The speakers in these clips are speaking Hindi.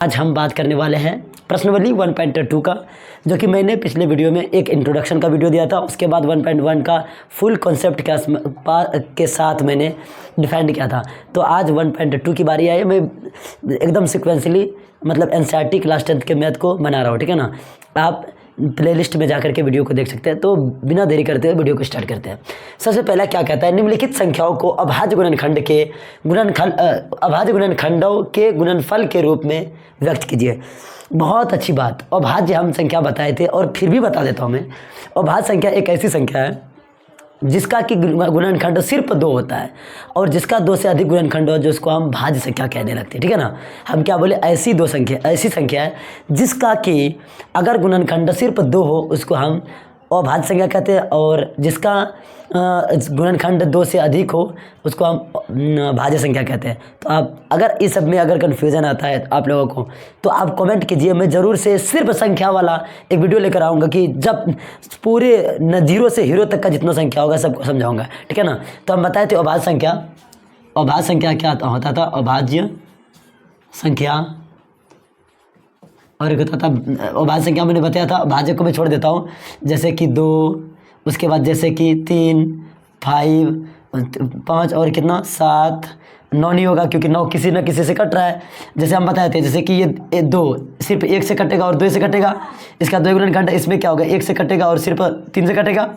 आज हम बात करने वाले हैं प्रश्नावली 1.2 का, जो कि मैंने पिछले वीडियो में एक इंट्रोडक्शन का वीडियो दिया था। उसके बाद 1.1 का फुल कॉन्सेप्ट के साथ मैंने डिफाइंड किया था। तो आज 1.2 की बारी आई है। मैं एकदम सिक्वेंसली मतलब एनसीईआरटी क्लास 10 के मैथ को बना रहा हूँ, ठीक है ना। आप प्लेलिस्ट में जाकर के वीडियो को देख सकते हैं। तो बिना देरी करते हुए वीडियो को स्टार्ट करते हैं। सबसे पहला क्या कहता है, निम्नलिखित संख्याओं को अभाज्य गुणनखंडों के गुणनफल के रूप में व्यक्त कीजिए। बहुत अच्छी बात। अभाज्य हम संख्या बताए थे और फिर भी बता देता हूँ मैं। अभाज्य संख्या एक ऐसी संख्या है जिसका कि गुणनखंड सिर्फ 2 होता है, और जिसका 2 से अधिक गुणनखंड हो जो उसको हम भाज्य संख्या कहने लगते हैं, ठीक है ना। हम क्या बोले, ऐसी संख्या है जिसका कि अगर गुणनखंड सिर्फ 2 हो उसको हम अभाज्य संख्या कहते हैं, और जिसका गुणनखंड 2 से अधिक हो उसको हम भाज्य संख्या कहते हैं। तो आप अगर इस सब में अगर कन्फ्यूज़न आता है आप लोगों को तो आप कमेंट कीजिए। मैं ज़रूर से सिर्फ संख्या वाला एक वीडियो लेकर आऊँगा कि जब पूरे 0 से हीरो तक का जितना संख्या होगा सबको समझाऊँगा, ठीक है ना। तो हम बताए थे अभाज्य संख्या क्या होता था। अभाज्य संख्या और एक होता था अभाज्य संख्या, मैंने बताया था। भाज्य को मैं छोड़ देता हूँ, जैसे कि 2, उसके बाद जैसे कि 3, 5 और कितना 7, 9 नहीं होगा क्योंकि 9 किसी न किसी से कट रहा है। जैसे हम बताए थे, जैसे कि ये 2 सिर्फ 1 से कटेगा और 2 से कटेगा। इसका 2 गुणनखंड इसमें क्या होगा, 1 से कटेगा और सिर्फ 3 से कटेगा।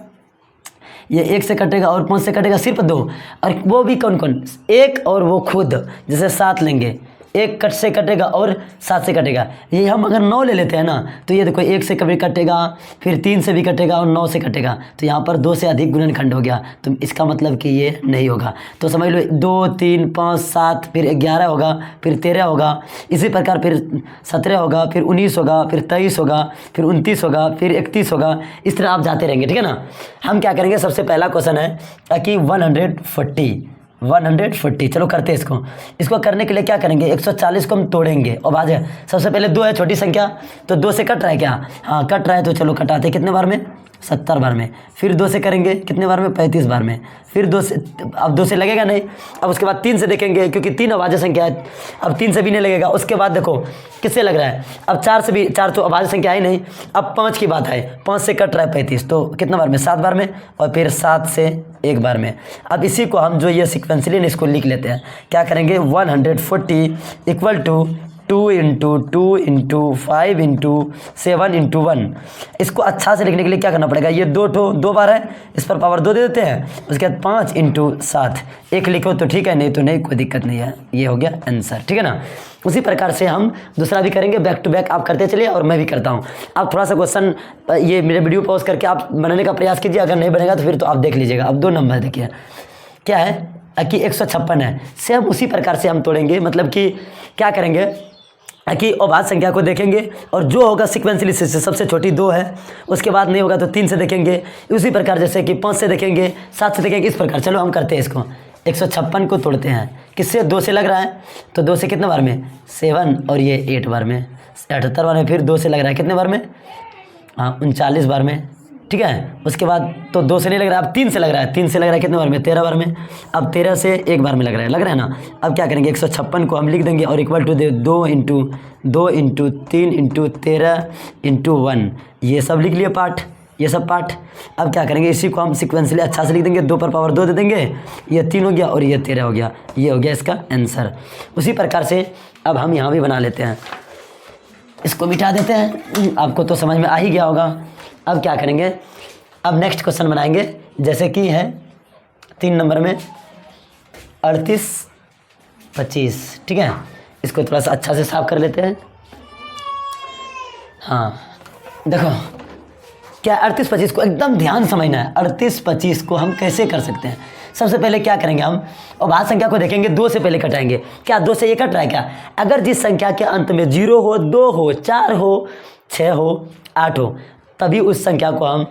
ये 1 से कटेगा और 5 से कटेगा, सिर्फ 2। और वो भी कौन कौन, 1 और वो खुद, जैसे 7 लेंगे, 1 कट से कटेगा और 7 से कटेगा। ये हम अगर 9 ले लेते हैं ना तो ये देखो 1 से कभी कटेगा, फिर 3 से भी कटेगा और 9 से कटेगा। तो यहाँ पर 2 से अधिक गुणनखंड हो गया, तो इसका मतलब कि ये नहीं होगा। तो समझ लो 2, 3, 5, 7, फिर 11 होगा, फिर 13 होगा, इसी प्रकार फिर 17 होगा, फिर 19 होगा, फिर 23 होगा, फिर 29 होगा, फिर 31 होगा। इस तरह आप जाते रहेंगे, ठीक है ना। हम क्या करेंगे, सबसे पहला क्वेश्चन है कि 140। चलो करते हैं इसको करने के लिए क्या करेंगे, 140 को हम तोड़ेंगे। और भाज्य सबसे पहले 2 है, छोटी संख्या, तो 2 से कट रहा है क्या, हाँ कट रहा है, तो चलो कटाते कितने बार में, 70 बार में। फिर 2 से करेंगे कितने बार में, 35 बार में। फिर 2 से, अब 2 से लगेगा नहीं। अब उसके बाद 3 से देखेंगे क्योंकि 3 अभाज्य संख्या है, अब 3 से भी नहीं लगेगा। उसके बाद देखो किससे लग रहा है, अब 4 से भी, 4 तो अभाज्य संख्या है नहीं। अब 5 की बात है, 5 से कट रहा है 35, तो कितना बार में, 7 बार में। और फिर 7 से 1 बार में। अब इसी को हम जो ये सिक्वेंसली इसको लिख लेते हैं। क्या करेंगे, 140 इक्वल टू 2 × 2 × 5 × 7 × 1। इसको अच्छा से लिखने के लिए क्या करना पड़ेगा, ये 2 बार है, इस पर पावर 2 दे देते हैं। उसके बाद 5 × 7, 1 लिखो तो ठीक है, नहीं तो नहीं, कोई दिक्कत नहीं है। ये हो गया आंसर, ठीक है ना। उसी प्रकार से हम दूसरा भी करेंगे, बैक टू बैक आप करते चलिए और मैं भी करता हूँ। आप थोड़ा सा क्वेश्चन ये मेरे वीडियो पॉज करके आप बनाने का प्रयास कीजिए। अगर नहीं बनेगा तो फिर तो आप देख लीजिएगा। अब 2 नंबर देखिए क्या है कि 156 है। सेम उसी प्रकार से हम तोड़ेंगे, मतलब कि क्या करेंगे कि अभाज्य संख्या को देखेंगे और जो होगा सिक्वेंसली से सबसे छोटी 2 है, उसके बाद नहीं होगा तो 3 से देखेंगे। उसी प्रकार जैसे कि 5 से देखेंगे, 7 से देखेंगे, इस प्रकार। चलो हम करते हैं इसको। 156 को तोड़ते हैं, किससे, 2 से लग रहा है, तो 2 से कितने बार में, 7, और ये 8 बार में, 78 बार में। फिर 2 से लग रहा है कितने बार में, हाँ 39 बार में, ठीक है। उसके बाद तो 2 से नहीं लग रहा है, अब 3 से लग रहा है। 3 से लग रहा है कितने बार में, 13 बार में। अब 13 से 1 बार में लग रहा है ना। अब क्या करेंगे, 156 को हम लिख देंगे और इक्वल टू 2 × 2 × 3 × 13 × 1। ये सब लिख लिए पार्ट, ये सब पार्ट। अब क्या करेंगे, इसी को हम सिक्वेंसली अच्छा से लिख देंगे, 2 पर पावर 2 दे देंगे। ये 3 हो गया और ये 13 हो गया। ये हो गया इसका आंसर। उसी प्रकार से अब हम यहाँ भी बना लेते हैं, इसको मिटा देते हैं। आपको तो समझ में आ ही गया होगा। अब क्या करेंगे, अब नेक्स्ट क्वेश्चन बनाएंगे, जैसे कि है 3 नंबर में 38, 25, ठीक है। इसको थोड़ा सा अच्छा से साफ कर लेते हैं। हाँ देखो क्या 38, 25 को एकदम ध्यान समझना है। 38, 25 को हम कैसे कर सकते हैं। सबसे पहले क्या करेंगे, हम अभाज्य संख्या को देखेंगे, 2 से पहले कटाएंगे। क्या 2 से ये कट रहा है क्या, अगर जिस संख्या के अंत में 0 हो, 2 हो, 4 हो, 6 हो, 8 हो, तभी उस संख्या को हम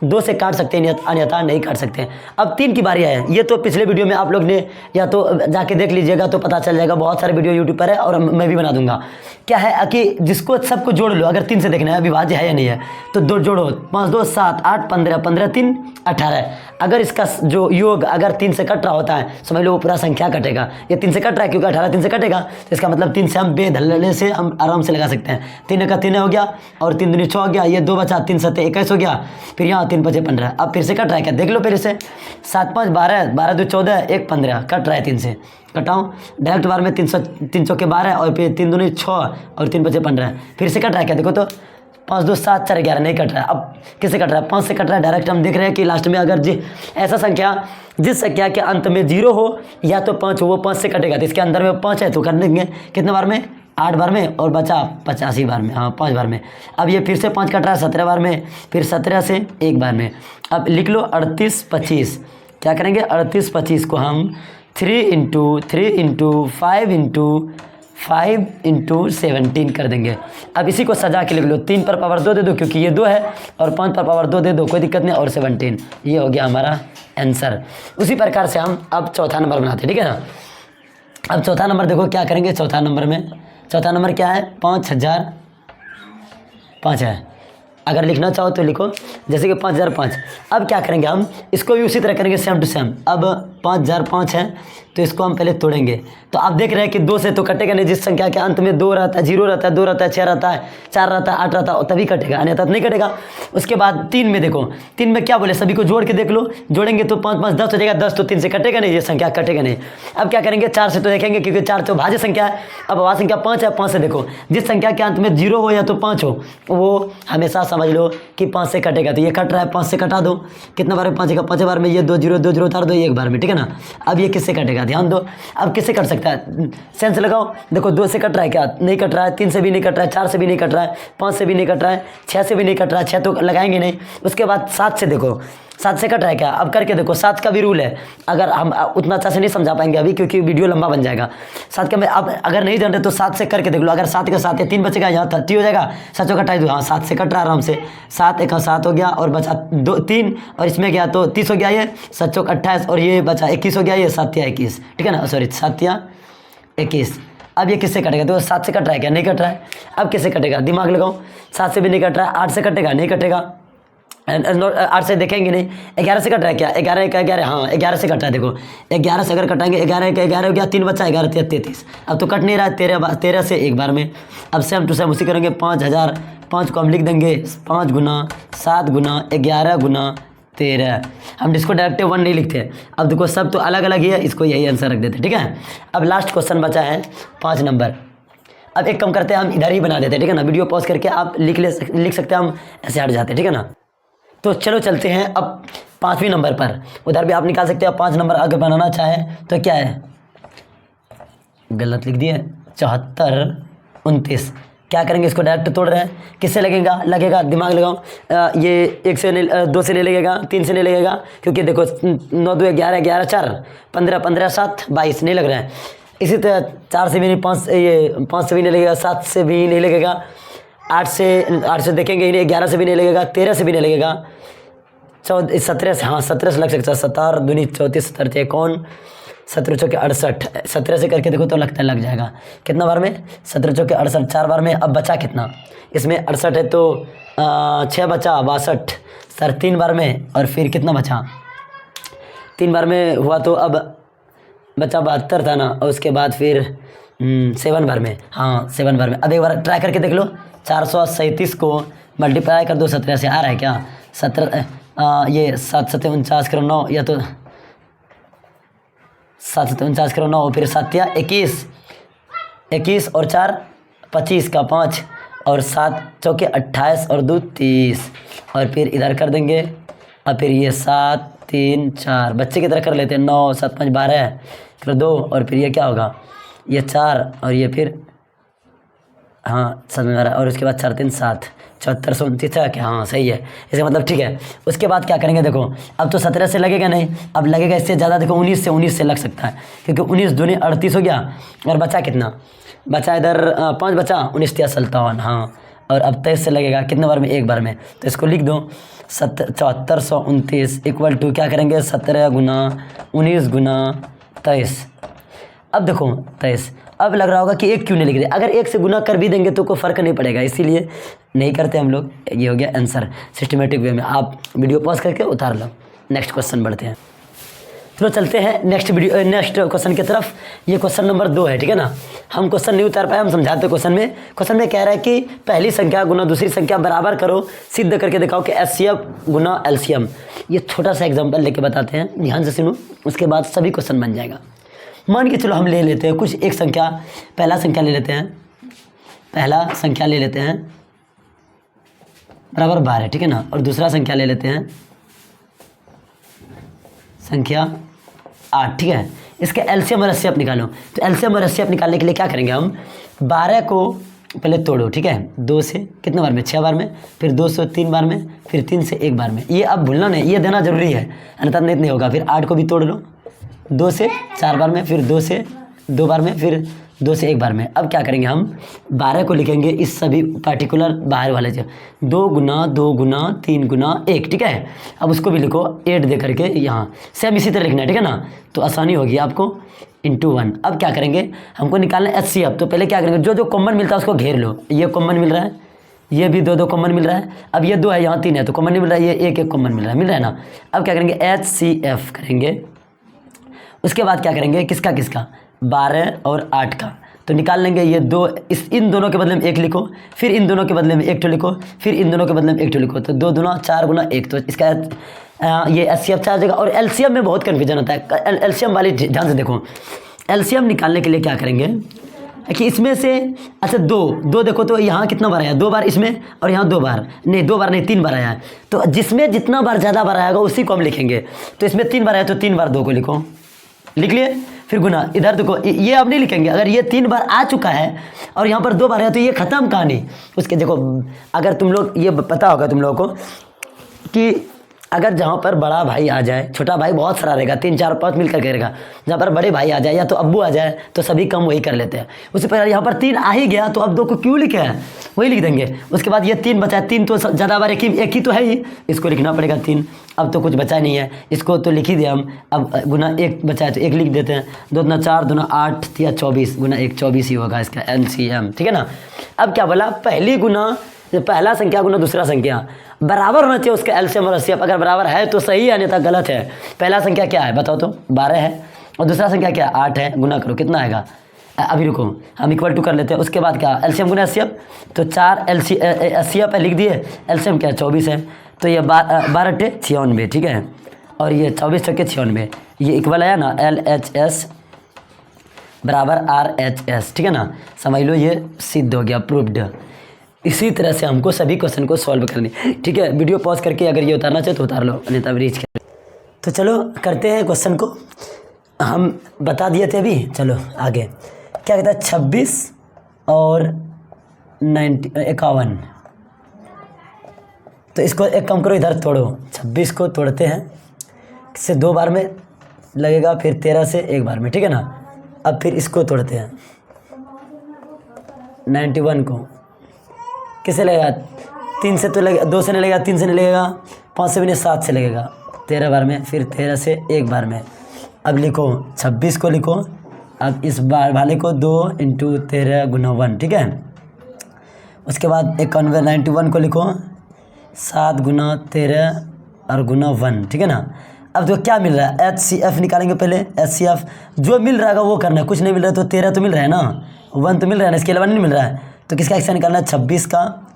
2 से काट सकते हैं, अन्यथा नहीं काट सकते। अब 3 की बारी है। ये तो पिछले वीडियो में आप लोग ने या तो जाके देख लीजिएगा तो पता चल जाएगा, बहुत सारे वीडियो यूट्यूब पर है और मैं भी बना दूंगा। क्या है कि जिसको सबको जोड़ लो, अगर 3 से देखना है विभाज्य है या नहीं है, तो 2 जोड़ो, 5 2 7 8 15 15 3 18। अगर इसका जो योग अगर 3 से कट रहा होता है समझ लो वो पूरा संख्या कटेगा। ये 3 से कट रहा है क्योंकि 18 3 से कटेगा, तो इसका मतलब 3 से हम बेधल्ले से हम आराम से लगा सकते हैं। 3 का 3 हो गया और 3 दूनी 6 हो गया, ये 2 बचा, 3 7 21 हो गया, फिर यहाँ 3 5 15। अब फिर से कट रहा है क्या देख लो फिर से, 7 5 12, 12 2 14, 1 15 कट रहा है 3 से। कटाऊँ डायरेक्ट बार में 3 चौके 12 और फिर 3 दूनी 6 और 3 5 15, फिर से कट रहा है क्या देखो तो 5 2 7 4 11 नहीं कट रहा है। अब किससे कट रहा है 5 से कट रहा है। डायरेक्ट हम देख रहे हैं कि लास्ट में अगर ऐसा संख्या जिस संख्या के अंत में 0 हो या तो 5 हो वो 5 से कटेगा, तो इसके अंदर में 5 है तो कर देंगे कितने बार में 8 बार में और बचा 85 बार में, हाँ 5 बार में। अब ये फिर से 5 कट रहा है 17 बार में, फिर 17 से 1 बार में। अब लिख लो 38 25, क्या करेंगे 38 25 को हम 3 × 5 × 17 कर देंगे। अब इसी को सजा के लिख लो, 3 पर पावर 2 दे दो क्योंकि ये 2 है और 5 पर पावर 2 दे दो कोई दिक्कत नहीं, और 17, ये हो गया हमारा आंसर। उसी प्रकार से हम अब चौथा नंबर बनाते हैं, ठीक है ना। अब चौथा नंबर देखो क्या करेंगे, चौथा नंबर क्या है 5005 है। अगर लिखना चाहो तो लिखो जैसे कि 5005। अब क्या करेंगे हम इसको भी उसी तरह करेंगे सेम टू सेम। अब 5005 है तो इसको हम पहले तोड़ेंगे, तो आप देख रहे हैं कि 2 से तो कटेगा नहीं, जिस संख्या के अंत में 2 रहता है 0 रहता है 2 रहता है 6 रहता है 4 रहता है 8 रहता है तभी कटेगा, अन्यथा नहीं कटेगा। उसके बाद 3 में देखो, 3 में क्या बोले सभी को जोड़ के देख लो, जोड़ेंगे तो 5 5 10 हो जाएगा, 10 तो 3 से कटेगा नहीं, ये संख्या कटेगा नहीं। अब क्या करेंगे 4 से तो देखेंगे क्योंकि 4 तो भाज्य संख्या है। अब वह संख्या 5 है, 5 से देखो जिस संख्या के अंत में 0 हो या तो 5 हो वो हमेशा समझ लो कि 5 से कटेगा, तो ये कट रहा है 5 से कटा दो, कितना बार में 5 का 5 बार में, ये 2 0 2 0 उतार दो 1 बार में, ठीक है ना। अब ये किससे कटेगा ध्यान दो, अब किससे कट सकता है सेंस लगाओ। देखो 2 से कट रहा है क्या नहीं कट रहा है, 3 से भी नहीं कट रहा है, 4 से भी नहीं कट रहा है, 5 से भी नहीं कट रहा है, 6 से भी नहीं कट रहा है, 6 तो लगाएंगे नहीं। उसके बाद 7 से देखो 7 से कट रहा है क्या, अब करके देखो 7 का भी रूल है। अगर हम उतना अच्छा से नहीं समझा पाएंगे अभी क्योंकि वीडियो लंबा बन जाएगा। 7 का मैं अब अगर नहीं जान रहे तो 7 से करके देख लो, अगर 7 का 7 है 3 बचेगा यहाँ 30 हो जाएगा, 7 का 28, हाँ 7 से कट रहा है आराम से, 7 1 7 हो गया और बचा 2 3 और इसमें गया तो 30 हो गया, ये 7 चौक 28 और ये बचा 21 हो गया, ये 7 या 21, ठीक है ना, सॉरी 7 या 21। अब ये किससे कटेगा तो 7 से कट रहा है क्या नहीं कट रहा है। अब किससे कटेगा दिमाग लगाओ, 7 से भी नहीं कट रहा है, 8 से कटेगा नहीं कटेगा, 8 से देखेंगे नहीं, 11 से कट रहा है क्या 11 1 11, हाँ 11 से कट रहा है देखो, 11 से अगर कटाएंगे 11 1 11 हो गया, 3 बच्चा 11 33, अब तो कट नहीं रहा है 13 से 1 बार में। अब सेम टू सेम उसी करेंगे 5000, 5 को हम लिख देंगे 5 गुना 7 गुना 11 गुना 13, हम इसको डायरेक्ट 1 नहीं लिखते। अब देखो सब तो अलग अलग ही है, इसको यही आंसर रख देते, ठीक है। अब लास्ट क्वेश्चन बचा है 5 नंबर। अब एक कम करते हैं हम इधर ही बना देते हैं, ठीक है ना, वीडियो पॉज करके आप लिख सकते हैं, हम ऐसे हट जाते हैं, ठीक है ना। तो चलो चलते हैं अब 5वें नंबर पर, उधर भी आप निकाल सकते हैं। 5 नंबर अगर बनाना चाहे तो क्या है, गलत लिख दिए 74 29, क्या करेंगे इसको डायरेक्ट तोड़ रहे हैं, किससे लगेगा दिमाग लगाओ, ये 1 से नहीं 2 से नहीं लगेगा, 3 से नहीं लगेगा क्योंकि देखो 9 2 11 11 4 15 15 7 22 नहीं लग रहा है। इसी तरह 4 से भी नहीं, 5 से भी नहीं लगेगा, 7 से भी नहीं लगेगा, 8 से देखेंगे ही नहीं, 11 से भी नहीं लगेगा, 13 से भी नहीं लगेगा, 17 से, हाँ 17 से लग सकता है, 17 दूनी 34 17 कौन 17 चौके 68, 17 से करके देखो तो लगता है लग जाएगा। कितना बार में 17 चौके 68 4 बार में। अब बचा कितना इसमें 68 है तो 6 बचा 62 सर 3 बार में, और फिर कितना बचा 3 बार में हुआ तो अब बचा 72 था ना, और उसके बाद फिर 7 बार में, हाँ 7 बार में। अब एक बार ट्राई करके देख लो, 437 को मल्टीप्लाई कर दो 17 से, आ रहा है क्या 17 ये 7 7 49 करो 9, या तो 7 7 49 करो 9, फिर 7 या 21 और 4 25 का 5 और 7 चौके 28 और 2 30, और फिर इधर कर देंगे। और फिर ये 7 3 4 बच्चे की तरह कर लेते हैं, 9 7 5 12 फिर 2, और फिर ये क्या होगा ये 4 और ये फिर हाँ 7 12, और उसके बाद 4 3 7 7429 है क्या, हाँ सही है, इसका मतलब ठीक है। उसके बाद क्या करेंगे देखो, अब तो 17 से लगेगा नहीं, अब लगेगा इससे ज़्यादा, देखो 19 से लग सकता है क्योंकि 19 दूनी 38 हो गया, और बचा कितना बचा इधर 5 बचा 19 या 57, हाँ, और अब 23 से लगेगा कितने बार में 1 बार में, तो इसको लिख दो 7429 इक्वल टू क्या करेंगे 17 गुना 19 गुना 23। अब देखो 23, अब लग रहा होगा कि 1 क्यों नहीं लिख रहे, अगर 1 से गुना कर भी देंगे तो कोई फ़र्क नहीं पड़ेगा, इसीलिए नहीं करते हम लोग। ये हो गया आंसर सिस्टमेटिक वे में, आप वीडियो पॉज करके उतार लो। नेक्स्ट क्वेश्चन बढ़ते हैं। चलो चलते हैं नेक्स्ट क्वेश्चन की तरफ। ये क्वेश्चन नंबर 2 है, ठीक है ना। हम क्वेश्चन नहीं उतार पाए, हम समझाते क्वेश्चन में कह रहा है कि पहली संख्या गुना दूसरी संख्या बराबर करो, सिद्ध करके दिखाओ कि एचसीएफ गुना एलसीएम। ये छोटा सा एग्जांपल लेके बताते हैं, ध्यान से सुनो, उसके बाद सभी क्वेश्चन बन जाएगा। मान के चलो हम ले लेते हैं कुछ एक संख्या, पहला संख्या ले लेते हैं बराबर 12, ठीक है ना। और दूसरा संख्या ले लेते हैं संख्या 8, ठीक है। इसके एलसीएम और एचसीएफ निकालो। तो एलसीएम और एचसीएफ निकालने के लिए क्या करेंगे हम, 12 को पहले तोड़ो, ठीक है। 2 से कितने बार में, 6 बार में, फिर 2 से 3 बार में, फिर 3 से 1 बार में। ये अब भूलना नहीं, ये देना जरूरी है, अन्यथा नहीं होगा। फिर 8 को भी तोड़ लो, 2 से 4 बार में, फिर 2 से 2 बार में, फिर 2 से 1 बार में। अब क्या करेंगे हम 12 को लिखेंगे इस सभी पार्टिकुलर बाहर वाले से 2 गुना 2 गुना 3 गुना 1, ठीक है। अब उसको भी लिखो 8 दे करके यहाँ, सेम इसी तरह लिखना है, ठीक है ना। तो आसानी होगी आपको, इंटू 1। अब क्या करेंगे, हमको निकालना है एचसीएफ। तो पहले क्या करेंगे, जो कॉमन मिलता है उसको घेर लो। ये कॉमन मिल रहा है, ये भी 2 कॉमन मिल रहा है। अब ये 2 है, यहाँ 3 है, तो कॉमन नहीं मिल रहा है, ये 1 कॉमन मिल रहा है ना। अब क्या करेंगे, एचसीएफ करेंगे। उसके बाद क्या करेंगे, किसका 12 और 8 का। तो निकाल लेंगे ये 2, इन दोनों के बदले में 1 लिखो, फिर इन दोनों के बदले में 1 लिखो, फिर इन दोनों के बदले में 1 लिखो। तो 2 दूना 4 गुना 1, तो इसका ये एचसीएफ 4 जगह। और एलसीएम में बहुत कन्फ्यूजन होता है, एलसीएम वाली ध्यान से देखो। एलसीएम निकालने के लिए क्या करेंगे कि इसमें से अच्छा 2 देखो, तो यहाँ कितना बार आया, 2 बार इसमें, और यहाँ 2 बार नहीं, 2 बार नहीं 3 बार आया है। तो जिसमें जितना बार ज़्यादा बार आएगा उसी को हम लिखेंगे। तो इसमें 3 बार आया तो 3 बार 2 को लिखो, लिख लिए। फिर गुना, इधर देखो ये अब नहीं लिखेंगे। अगर ये 3 बार आ चुका है और यहाँ पर 2 बार है तो ये ख़त्म कहानी उसके। देखो अगर तुम लोग ये पता होगा तुम लोगों को कि अगर जहाँ पर बड़ा भाई आ जाए, छोटा भाई बहुत सारा रहेगा, 3 4 5 मिलकर करेगा। जहाँ पर बड़े भाई आ जाए या तो अब्बू आ जाए तो सभी कम वही कर लेते हैं। उससे पहले यहाँ पर 3 आ ही गया तो अब 2 को क्यों लिखे है, वही लिख देंगे। उसके बाद ये 3 बचा है, 3 तो ज़्यादा बार एक ही तो है ही, इसको लिखना पड़ेगा 3। अब तो कुछ बचा नहीं है, इसको तो लिख ही दिया हम। अब गुना 1 बचा है तो 1 लिख देते हैं। 2 दूना 4 दूना 8 या 24 गुना 1 24 ही होगा इसका एलसीएम, ठीक है ना। अब क्या बोला, पहला संख्या गुना दूसरा संख्या बराबर होना चाहिए उसका एलसीएम और एचसीएफ। अगर बराबर है तो सही है, अन्यथा गलत है। पहला संख्या क्या है बताओ तो, 12 है, और दूसरा संख्या क्या है, 8 है। गुना करो, कितना आएगा, अभी रुको हम इक्वल टू कर लेते हैं। उसके बाद क्या, एलसीएम गुना एचसीएफ, तो 4 एचसीएफ लिख दिए, एलसीएम क्या है 24 है। तो ये 12 × 96, ठीक है। और ये 24 × 96, ये इक्वल आया ना, LHS बराबर RHS, ठीक है ना। समझ लो ये सिद्ध हो गया, प्रूव्ड। इसी तरह से हमको सभी क्वेश्चन को सॉल्व करनी, ठीक है। वीडियो पॉज करके अगर ये उतारना चाहे तो उतार लो, अन्यथा रीच कर। तो चलो करते हैं क्वेश्चन को, हम बता दिए थे अभी। चलो आगे क्या कहता है, 26 और 51। तो इसको एक काम करो, इधर तोड़ो, 26 को तोड़ते हैं, इससे 2 बार में लगेगा, फिर 13 से 1 बार में, ठीक है ना। अब फिर इसको तोड़ते हैं, 91 को किससे लगेगा, 3 से तो लगेगा, 2 से नहीं लगेगा, 3 से नहीं लगेगा, 5 से भी नहीं, 7 से लगेगा, 13 बार में, फिर 13 से 1 बार में। अब लिखो 26 को लिखो, अब इस बार वाले को 2 × 13 गुना 1, ठीक है। उसके बाद 91 को लिखो 7 गुना 13 और गुना 1, ठीक है ना। अब तो क्या मिल रहा है, HCF निकालेंगे पहले। HCF जो मिल रहा है वो करना है, कुछ नहीं मिल रहा है तो 13 तो मिल रहा है ना, 1 तो मिल रहा है ना, इसके अलावा नहीं मिल रहा है। तो किसका एक्शन निकालना है, 26 का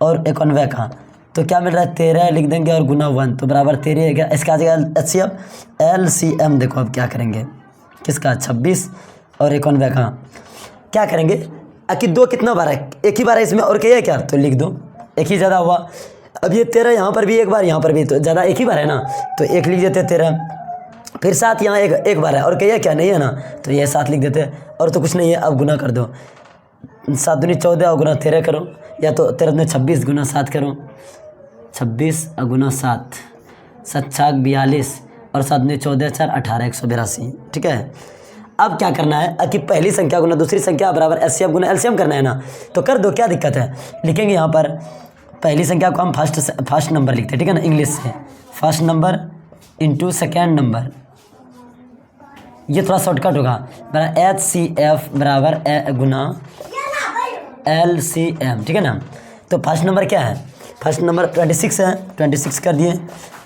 और 91 का। तो क्या मिल रहा है, 13 लिख देंगे और गुना 1, तो बराबर 13 है क्या। इसका आ जाएगा HCF LCM। देखो अब क्या करेंगे, किसका 26 और 91 का क्या करेंगे, कि 2 कितना बार है, एक ही बार है इसमें, और क्या है क्या, तो लिख दो, एक ही ज़्यादा हुआ। अब ये 13 यहाँ पर भी 1 बार, यहाँ पर भी, तो ज़्यादा एक ही बार है ना, तो 1 लिख देते 13। फिर 7 यहाँ एक बार है, और क्या क्या नहीं है ना, तो ये 7 लिख देते, और तो कुछ नहीं है। अब गुना कर दो, 7 दूनी 14 और गुना 13 करो, या तो 13 दूनी 26 गुना 7 करो, 26 और गुना 7, 7 × 42 और 7 दूनी 14 4 18 182, ठीक है। अब क्या करना है कि पहली संख्या गुना दूसरी संख्या बराबर एचसीएफ गुना एलसीएम करना है ना, तो कर दो, क्या दिक्कत है। लिखेंगे यहाँ पर पहली संख्या को हम फर्स्ट नंबर लिखते हैं, ठीक है ना, इंग्लिश से first number into second number, ये थोड़ा शॉर्टकट होगा। बराबर HCF बराबर गुना LCM, ठीक है ना। तो फर्स्ट नंबर क्या है, फर्स्ट नंबर 26 है, 26 कर दिए,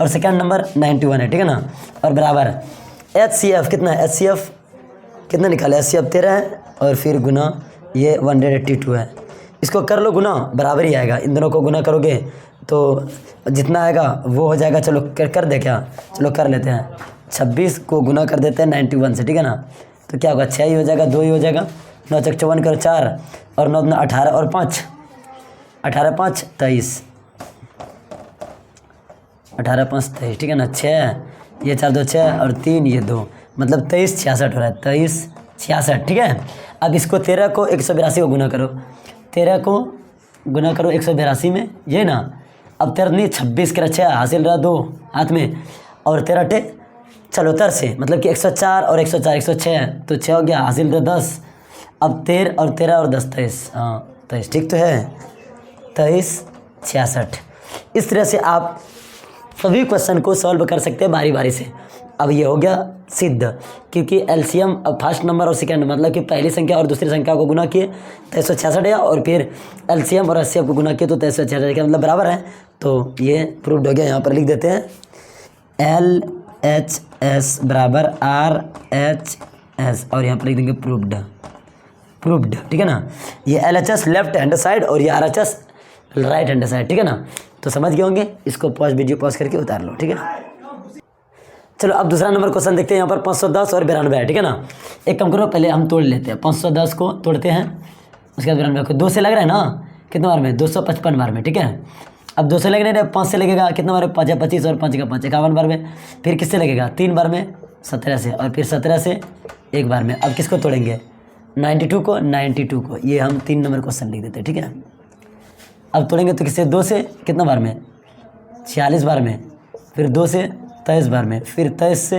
और सेकंड नंबर 91 है, ठीक है ना। और बराबर HCF कितना है, HCF कितना निकाले, HCF 13 है, और फिर गुना ये 182 है। इसको कर लो गुना, बराबर ही आएगा। इन दोनों को गुना करोगे तो जितना आएगा वो हो जाएगा। चलो कर दे क्या, चलो कर लेते हैं। 26 को गुना कर देते हैं 91 से, ठीक है ना। तो क्या होगा, 6 ही हो जाएगा, 2 ही हो जाएगा। 9 चक 54 करो 4, और 9 दूना 18, और 5 18 5 23, 18 5 23, ठीक है ना। 6 ये 4 2 6 और 3 ये 2, मतलब 23 66 हो रहा है, 23 66, ठीक है। अब इसको 13 को 182 को गुना करो, 13 को गुना करो 182 में, ये ना। अब 13 नहीं 26 के 6 हासिल रहा 2 हाथ में, और 13 टे चलो 13 से, मतलब कि 104 और 104 106, तो 6 हो गया, हासिल रहा 10। अब 13 और 13 और 10 23, हाँ 23, ठीक तो है, 23 66। इस तरह से आप सभी क्वेश्चन को सॉल्व कर सकते हैं बारी बारी से। अब ये हो गया सिद्ध, क्योंकि एलसीएम अब फर्स्ट नंबर और सेकंड, मतलब कि पहली संख्या और दूसरी संख्या को गुना किए 2366 आया, और फिर एलसीएम और एचसीएफ को गुना किए तो 2366 का मतलब बराबर है। तो ये प्रूव्ड हो गया। यहाँ पर लिख देते हैं LHS बराबर RHS, और यहाँ पर लिख देंगे प्रूव्ड, प्रूव्ड, ठीक है ना। ये LHS लेफ्ट हैंड साइड और ये RHS राइट हैंड साइड, ठीक है ना। तो समझ गए होंगे। इसको पॉज, वीडियो पॉज करके उतार लो, ठीक है। चलो अब दूसरा नंबर क्वेश्चन देखते हैं। यहाँ पर 510 और 92 है, ठीक है ना। एक काम करो, पहले हम तोड़ लेते हैं। 510 को तोड़ते हैं, उसके बाद 92 को 2 से लग रहा है ना, कितने बार में, 255 बार में, ठीक है। अब 2 से लग रहे 5 से लगेगा, कितना बार में, 5 है 25, और 5 का 5 51 बार में। फिर किससे लगेगा, 3 बार में 17 से, और फिर 17 से 1 बार में। अब किसको तोड़ेंगे, 92 को, 92 को। ये हम 3 नंबर क्वेश्चन लिख देते हैं, ठीक है। अब तोड़ेंगे तो किससे, 2 से कितना बार में, 46 बार में, फिर 2 से 23 बार में, फिर 23 से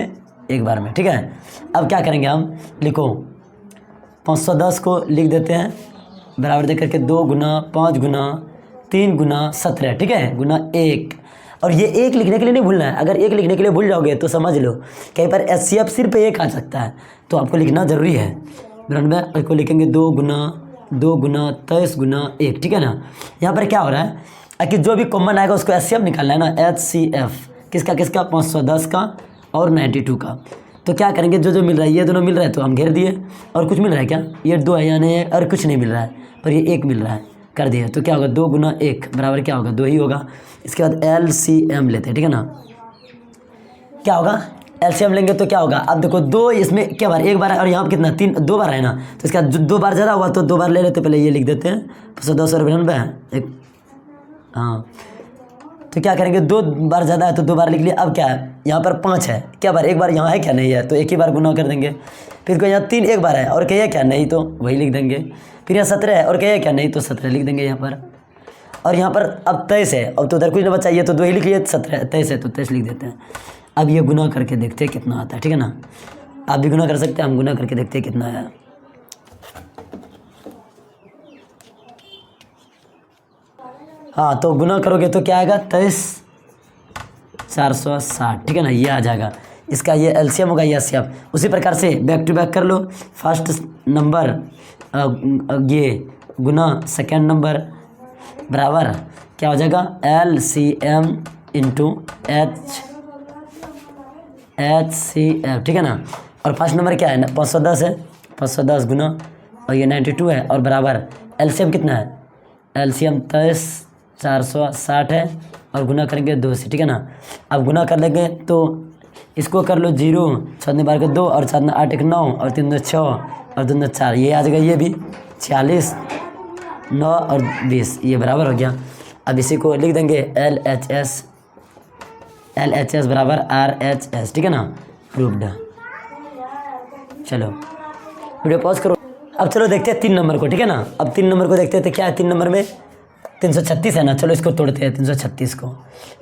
1 बार में, ठीक है। अब क्या करेंगे हम, लिखो 510 को लिख देते हैं बराबर दे करके 2 गुना 5 गुना 3 गुना 17, ठीक है, गुना 1। और ये 1 लिखने के लिए नहीं भूलना है। अगर 1 लिखने के लिए भूल जाओगे तो समझ लो कहीं पर HCF सिर्फ 1 आ सकता है, तो आपको लिखना ज़रूरी है। बराबर में इसको लिखेंगे 2 गुना 23 गुना 1, ठीक है ना। यहाँ पर क्या हो रहा है कि जो भी कॉमन आएगा उसको HCF निकालना है ना, HCF किसका किसका, 510 का और 92 का। तो क्या करेंगे, जो जो मिल रहा है, ये दोनों मिल रहा है तो हम घेर दिए, और कुछ मिल रहा है क्या, ये 2 है यानी, और कुछ नहीं मिल रहा है, पर ये 1 मिल रहा है, कर दिया। तो क्या होगा, 2 गुना 1 बराबर क्या होगा, 2 ही होगा। इसके बाद LCM लेते हैं, ठीक है ना। क्या होगा, LCM लेंगे तो क्या होगा, अब देखो 2 इसमें क्या बार, 1 बार है, और यहाँ पर कितना 2 बार है ना, तो इसका 2 बार ज़्यादा हुआ तो 2 बार ले लेते। पहले ये लिख देते हैं 510 और 92 एक, हाँ। तो क्या करेंगे, 2 बार ज़्यादा है तो 2 बार लिख लिया। अब क्या है, यहाँ पर 5 है, क्या बार, 1 बार यहाँ है क्या, नहीं है, तो 1 ही बार गुना कर देंगे। फिर कोई यहाँ 3 1 बार है और कहिए क्या, नहीं, तो वही लिख देंगे। फिर यहाँ 17 है और कहिए क्या, नहीं, तो 17 लिख देंगे यहाँ पर। और यहाँ पर अब 23 है, अब तो उधर कुछ ना बचा, ये तो 2 ही लिख लिए, 17 23 है तो 23 लिख देते हैं। अब ये गुना करके देखते हैं कितना आता है, ठीक है ना। आप भी गुना कर सकते हैं, हम गुना करके देखते हैं कितना आया। हाँ, तो गुना करोगे तो क्या आएगा, 23 460, ठीक है ना, ये आ जाएगा। इसका ये LCM होगा, ये HCF। उसी प्रकार से बैक टू बैक कर लो। फर्स्ट नंबर ये गुना सेकेंड नंबर बराबर क्या हो जाएगा, LCM इंटू HCF, ठीक है ना। और फर्स्ट नंबर क्या है, 510 है, 510 गुना, और ये 92 है, और बराबर LCM कितना है, LCM 23 460 है, और गुना करेंगे 2 से, ठीक है ना। अब गुना कर लेंगे तो इसको कर लो 0 6 बार के 2 और 7 8 1 9 और 3 2 6 और 2 2 4, ये आ जाएगा। ये भी 46 9 और 20, ये बराबर हो गया। अब इसी को लिख देंगे LHS बराबर RHS, ठीक है ना, प्रूव्ड। चलो वीडियो पॉज करो। अब चलो देखते हैं 3 नंबर को, ठीक है ना। अब 3 नंबर को देखते हैं तो क्या है, 3 नंबर में 336 है ना। चलो इसको तोड़ते हैं, 336 को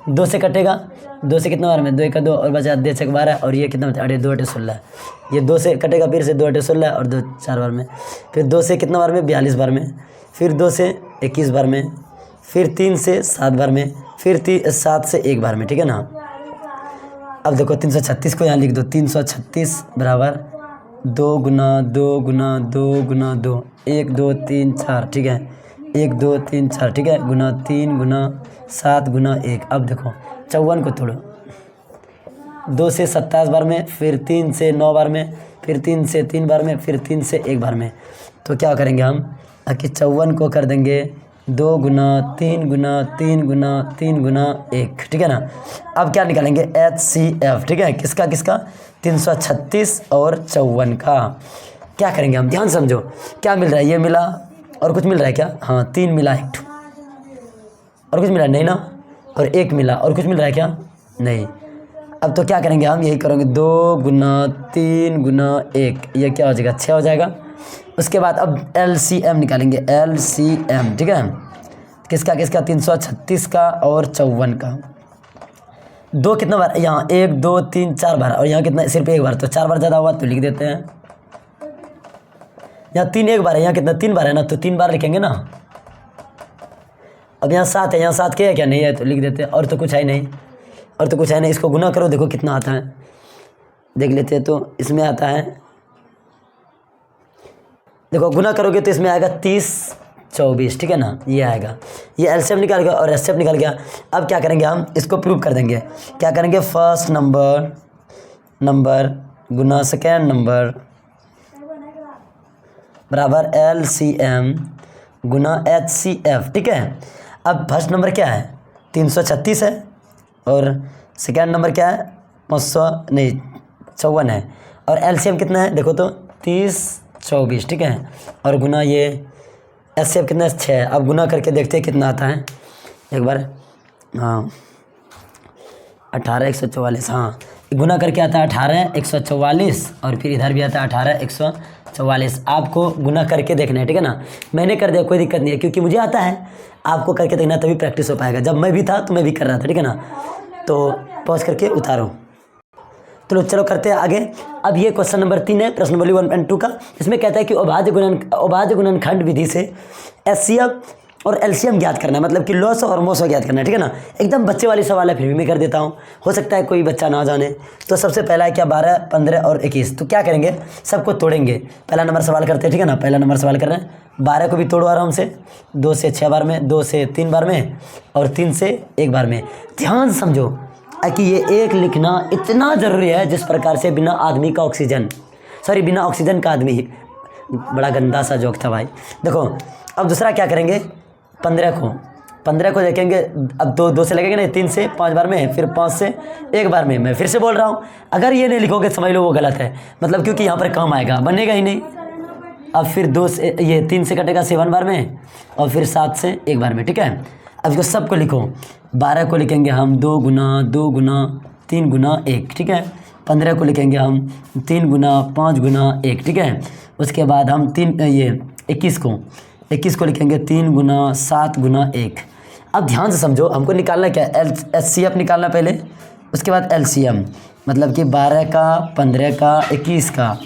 2 से कटेगा, 2 से कितना बार में, 2 का 2 और बचा 2 6 12, और ये कितना बचा, 2 8 16। ये 2 से कटेगा, फिर से 2 8 16 और 2 4 बार में, फिर 2 से कितना बार में, 42 बार में, फिर 2 से 21 बार में, फिर 3 से 7 बार में, फिर 7 से 1 बार में, ठीक है ना। अब देखो 336 को यहाँ लिख दो, 336 बराबर 2 गुना 2 गुना 2 गुना 2 1 2 3 4, ठीक है। 1 2 3 4, ठीक है, गुना 3 गुना 7 गुना 1। अब देखो 54 को तोड़ो, 2 से 27 बार में, फिर 3 से 9 बार में, फिर 3 से 3 बार में, फिर 3 से 1 बार में। तो क्या करेंगे हम कि 54 को कर देंगे 2 गुना 3 गुना 3 गुना 3 गुना 1, ठीक है ना। अब क्या निकालेंगे HCF, ठीक है, किसका किसका 336 और 54 का। क्या करेंगे हम, ध्यान समझो, क्या मिल रहा है, ये मिला और कुछ मिल रहा है क्या, हाँ 3 मिला, 1 और कुछ मिला नहीं ना, और 1 मिला और कुछ मिल रहा है क्या, नहीं। अब तो क्या करेंगे हम, यही करेंगे 2 गुना 3 गुना 1, ये क्या हो जाएगा 6 हो जाएगा। उसके बाद अब LCM निकालेंगे, LCM, ठीक है, किसका किसका 336 का और 54 का। 2 कितना बार, यहाँ 1 2 3 4 बार, और यहाँ कितना सिर्फ 1 बार, तो 4 बार ज़्यादा हुआ तो लिख देते हैं। यहाँ 3 1 बार है, यहाँ कितना 3 बार है ना, तो 3 बार लिखेंगे ना। अब यहाँ 7 है, यहाँ 7 क्या है क्या, नहीं है तो लिख देते हैं। और तो कुछ है नहीं, और तो कुछ है नहीं। इसको गुना करो, देखो कितना आता है, देख लेते हैं। तो इसमें आता है, देखो गुना करोगे तो इसमें आएगा 30 24, ठीक है ना, ये आएगा। ये LCM निकाल गया और HCF निकाल गया। अब क्या करेंगे हम, इसको प्रूव कर देंगे। क्या करेंगे, फर्स्ट नंबर गुना सेकेंड नंबर बराबर LCM गुना HCF, ठीक है। अब फर्स्ट नंबर क्या है 336 है, और सेकेंड नंबर क्या है 54 है, और LCM कितना है देखो तो 30 24, ठीक है, और गुना ये HCF कितना है 6 है। अब गुना करके देखते हैं कितना आता है एक बार, हाँ 18 144, हाँ गुना करके आता है 18 144, और फिर इधर भी आता है 18 144। आपको गुना करके देखना है, ठीक है ना। मैंने कर दिया, कोई दिक्कत नहीं है, क्योंकि मुझे आता है, आपको करके देखना तभी प्रैक्टिस हो पाएगा। जब मैं भी था तो मैं भी कर रहा था, ठीक है ना। तो पॉज करके उतारो। तो चलो करते हैं आगे। अब ये क्वेश्चन नंबर 3 है, प्रश्न नंबर 1 और 2 का। इसमें कहता है कि अभाज्य गुणनखंड विधि से HCF और LCM ज्ञात करना है, मतलब कि लॉस और मोस ज्ञात करना है, ठीक है ना। एकदम बच्चे वाली सवाल है, फिर भी मैं कर देता हूँ, हो सकता है कोई बच्चा ना जाने। तो सबसे पहला है क्या 12 15 और 21। तो क्या करेंगे, सबको तोड़ेंगे। पहला नंबर सवाल करते हैं, ठीक है ना। पहला नंबर सवाल कर रहे हैं, 12 को भी तोड़ो आराम से, 2 से 6 बार में, 2 से 3 बार में, और 3 से 1 बार में। ध्यान समझो कि ये 1 लिखना इतना ज़रूरी है, जिस प्रकार से बिना ऑक्सीजन का आदमी, बड़ा गंदा सा जोक था भाई। देखो अब दूसरा क्या करेंगे, 15 को देखेंगे। अब 2 से लगेंगे नहीं, 3 से 5 बार में, फिर 5 से 1 बार में। मैं फिर से बोल रहा हूँ, अगर ये नहीं लिखोगे समझ लो वो गलत है, मतलब क्योंकि यहाँ पर काम आएगा, बनेगा ही नहीं। अब फिर 2 से ये 3 से कटेगा 7 बार में, और फिर 7 से 1 बार में, ठीक है। अब इसको सबको लिखो। 12 को लिखेंगे हम 2 गुना 3 गुना 1, ठीक है। 15 को लिखेंगे हम 3 गुना 5 गुना 1, ठीक है। उसके बाद हम 21 को लिखेंगे 3 गुना 7 गुना 1। अब ध्यान से समझो, हमको निकालना क्या है, HCF निकालना पहले, उसके बाद LCM, मतलब कि 12 का 15 का 21 का,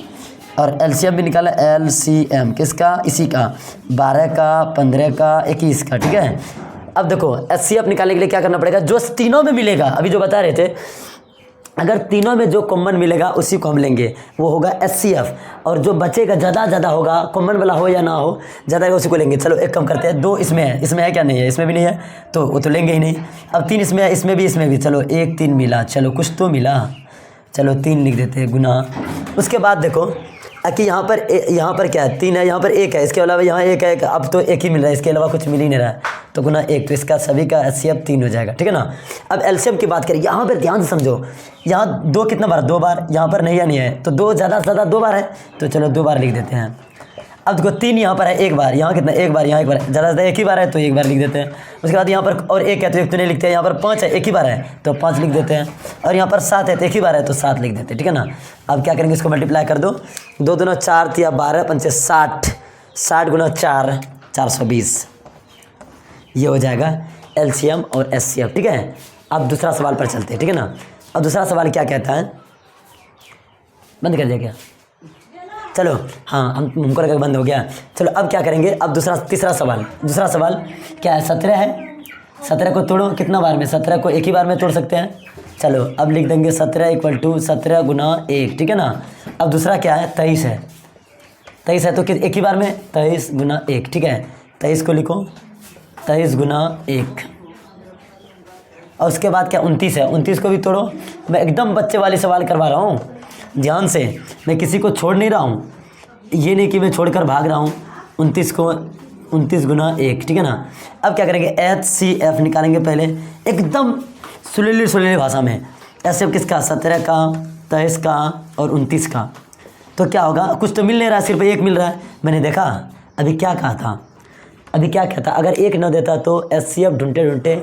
और LCM भी निकाला, LCM किसका, इसी का 12 का 15 का 21 का, ठीक है। अब देखो HCF निकालने के लिए क्या करना पड़ेगा, जो तीनों में मिलेगा, अभी जो बता रहे थे, अगर तीनों में जो कॉमन मिलेगा उसी को हम लेंगे, वो होगा HCF। और जो बचेगा ज़्यादा होगा, कॉमन वाला हो या ना हो, ज़्यादा उसी को लेंगे। चलो एक कम करते हैं, 2 इसमें है क्या, नहीं है, इसमें भी नहीं है, तो वो तो लेंगे ही नहीं। अब 3 इसमें है, इसमें भी, चलो 1 3 मिला, चलो कुछ तो मिला, चलो 3 लिख देते हैं गुना। उसके बाद देखो कि यहाँ पर क्या है, 3 है, यहाँ पर 1 है, इसके अलावा यहाँ 1 है, अब तो 1 ही मिल रहा है, इसके अलावा कुछ मिल ही नहीं रहा है, तो गुना 1, तो इसका सभी का HCF 3 हो जाएगा, ठीक है ना। अब LCM की बात करें, यहाँ पर ध्यान से समझो, यहाँ 2 कितना बार, 2 बार, यहाँ पर नहीं है, तो 2 ज़्यादा से ज़्यादा 2 बार है, तो चलो 2 बार लिख देते हैं। अब देखो 3 यहाँ पर है 1 बार, यहाँ कितना 1 बार, यहाँ 1 बार, ज़्यादा से ज़्यादा 1 ही बार है, तो 1 बार लिख देते हैं। उसके बाद यहाँ पर और 1 है तो 1 तो नहीं लिखते हैं, यहाँ पर 5 है 1 ही बार है, तो 5 लिख देते हैं, और यहाँ पर 7 है तो 1 ही बार है, तो 7 लिख देते हैं, ठीक है ना। अब क्या करेंगे, इसको मल्टीप्लाई कर दो, 2 दूना 4 या 12 पंचे 60, 60 गुना 4 420, ये हो जाएगा LCM और HCF, ठीक है। अब दूसरा सवाल पर चलते हैं, ठीक है ना। अब दूसरा सवाल क्या कहता है, बंद कर दिया क्या, चलो हाँ हमको लगा बंद हो गया। चलो अब क्या करेंगे, अब दूसरा सवाल क्या है, 17 है, 17 को तोड़ो कितना बार में, 17 को 1 ही बार में तोड़ सकते हैं। चलो अब लिख देंगे 17 = 17 गुना 1, ठीक है ना। अब दूसरा क्या है, 23 है, तो 1 ही बार में 23 गुना 1, ठीक है। 23 को लिखो 23 गुना 1, और उसके बाद क्या 29 है, 29 को भी तोड़ो। मैं एकदम बच्चे वाले सवाल करवा रहा हूँ, ध्यान से, मैं किसी को छोड़ नहीं रहा हूँ, ये नहीं कि मैं छोड़कर भाग रहा हूँ। 29 को 29 गुना 1, ठीक है ना। अब क्या करेंगे, HCF निकालेंगे पहले एकदम सुरीली भाषा में। HCF किसका, 17 का, 23 का और 29 का। तो क्या होगा, कुछ तो मिल नहीं रहा, सिर्फ 1 मिल रहा है। मैंने देखा अभी क्या कहा था, अगर 1 न देता तो HCF ढूंढते ढूंढते